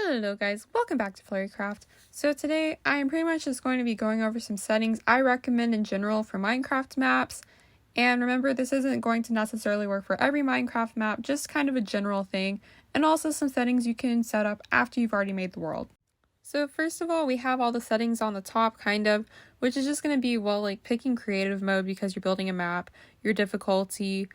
Hello guys, welcome back to Flurrycraft. So today I am pretty much just going to be going over some settings I recommend in general for Minecraft maps. And remember, this isn't going to necessarily work for every Minecraft map, just kind of a general thing, and also some settings you can set up after you've already made the world. So first of all, we have all the settings on the top kind of, which is just going to be, well, like picking creative mode because you're building a map, your difficulty.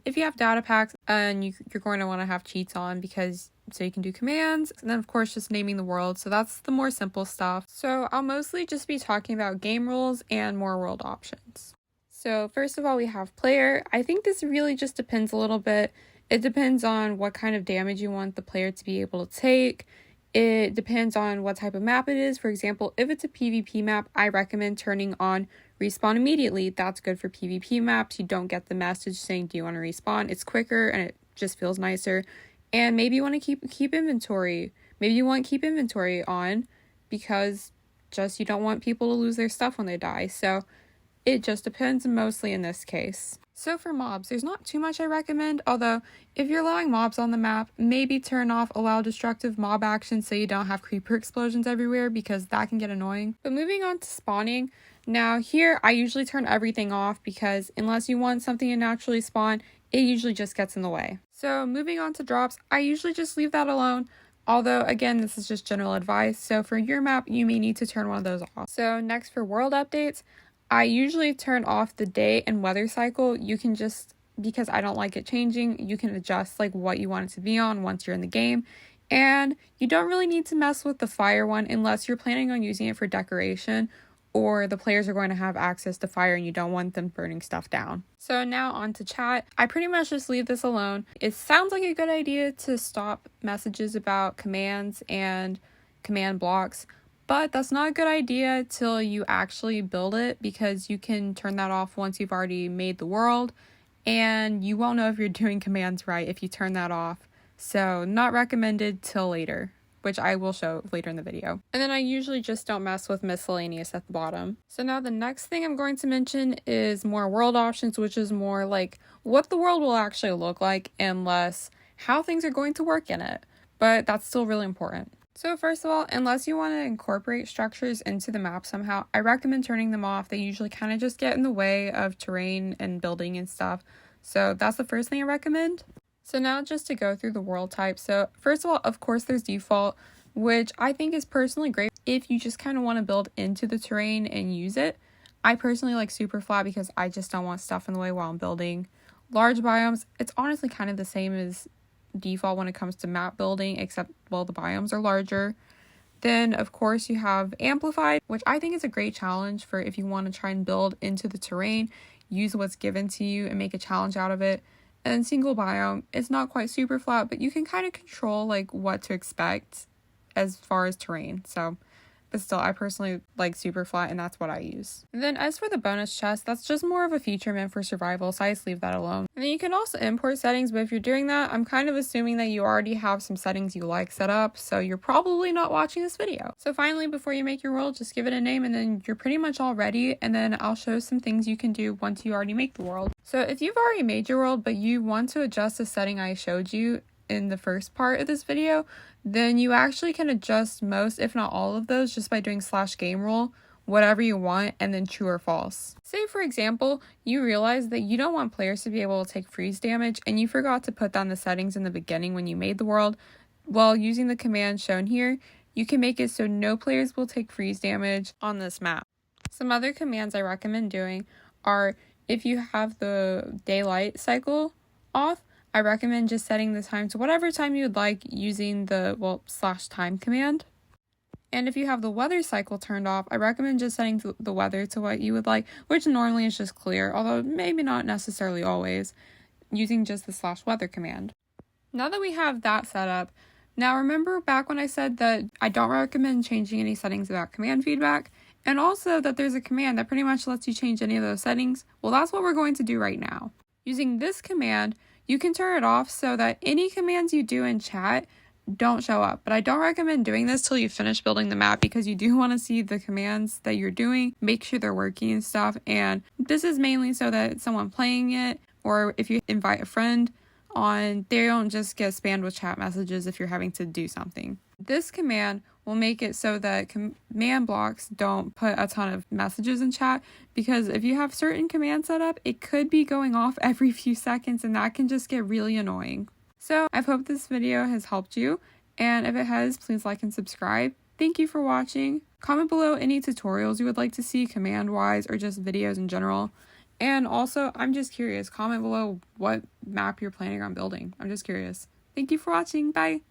If you have data packs, and you're going to want to have cheats on because so you can do commands, and then of course just naming the world, so that's the more simple stuff. So I'll mostly just be talking about game rules and more world options. So first of all, we have player. I think this really just depends a little bit. It depends on what kind of damage you want the player to be able to take. It depends on what type of map it is. For example, if it's a PvP map, I recommend turning on respawn immediately. That's good for PvP maps. You don't get the message saying, do you want to respawn? It's quicker and it just feels nicer. And maybe you want to keep inventory. Maybe you want to keep inventory on because just you don't want people to lose their stuff when they die. So it just depends mostly in this case. So for mobs, there's not too much I recommend, although if you're allowing mobs on the map, maybe turn off allow destructive mob action so you don't have creeper explosions everywhere because that can get annoying. But moving on to spawning, now here I usually turn everything off because unless you want something to naturally spawn, it usually just gets in the way. So moving on to drops, I usually just leave that alone. Although, again, this is just general advice, so for your map, you may need to turn one of those off. So next for world updates, I usually turn off the day and weather cycle. You can just, because I don't like it changing, you can adjust like what you want it to be on once you're in the game. And you don't really need to mess with the fire one unless you're planning on using it for decoration or the players are going to have access to fire and you don't want them burning stuff down. So now on to chat. I pretty much just leave this alone. It sounds like a good idea to stop messages about commands and command blocks, but that's not a good idea till you actually build it because you can turn that off once you've already made the world and you won't know if you're doing commands right if you turn that off. So not recommended till later, which I will show later in the video. And then I usually just don't mess with miscellaneous at the bottom. So now the next thing I'm going to mention is more world options, which is more like what the world will actually look like and less how things are going to work in it. But that's still really important. So first of all, unless you want to incorporate structures into the map somehow, I recommend turning them off. They usually kind of just get in the way of terrain and building and stuff. So that's the first thing I recommend. So now just to go through the world types. So first of all, of course, there's default, which I think is personally great if you just kind of want to build into the terrain and use it. I personally like super flat because I just don't want stuff in the way while I'm building. Large biomes, it's honestly kind of the same as default when it comes to map building, except, well, the biomes are larger. Then, of course, you have amplified, which I think is a great challenge for if you want to try and build into the terrain, use what's given to you and make a challenge out of it. And then single biome, it's not quite super flat, but you can kind of control like what to expect as far as terrain. So, but still, I personally like super flat and that's what I use. And then as for the bonus chest, that's just more of a feature meant for survival, so I just leave that alone. And then you can also import settings, but if you're doing that, I'm kind of assuming that you already have some settings you like set up, so you're probably not watching this video. So finally, before you make your world, just give it a name and then you're pretty much all ready, and then I'll show some things you can do once you already make the world. So if you've already made your world, but you want to adjust the setting I showed you in the first part of this video, then you actually can adjust most, if not all of those, just by doing /game rule, whatever you want, and then true or false. Say, for example, you realize that you don't want players to be able to take freeze damage, and you forgot to put down the settings in the beginning when you made the world. Well, using the command shown here, you can make it so no players will take freeze damage on this map. Some other commands I recommend doing are, if you have the daylight cycle off, I recommend just setting the time to whatever time you would like using the, well, /time command. And if you have the weather cycle turned off, I recommend just setting the weather to what you would like, which normally is just clear, although maybe not necessarily always, using just the /weather command. Now that we have that set up, now remember back when I said that I don't recommend changing any settings about command feedback, and also that there's a command that pretty much lets you change any of those settings? Well, that's what we're going to do right now. Using this command, you can turn it off so that any commands you do in chat don't show up. But I don't recommend doing this till you finish building the map because you do want to see the commands that you're doing, make sure they're working and stuff. And this is mainly so that someone playing it, or if you invite a friend on, they don't just get spammed with chat messages if you're having to do something. This command will make it so that command blocks don't put a ton of messages in chat, because if you have certain commands set up, it could be going off every few seconds and that can just get really annoying. So I hope this video has helped you, and if it has, please like and subscribe. Thank you for watching. Comment below any tutorials you would like to see command-wise or just videos in general. And also, I'm just curious, comment below what map you're planning on building. I'm just curious. Thank you for watching. Bye!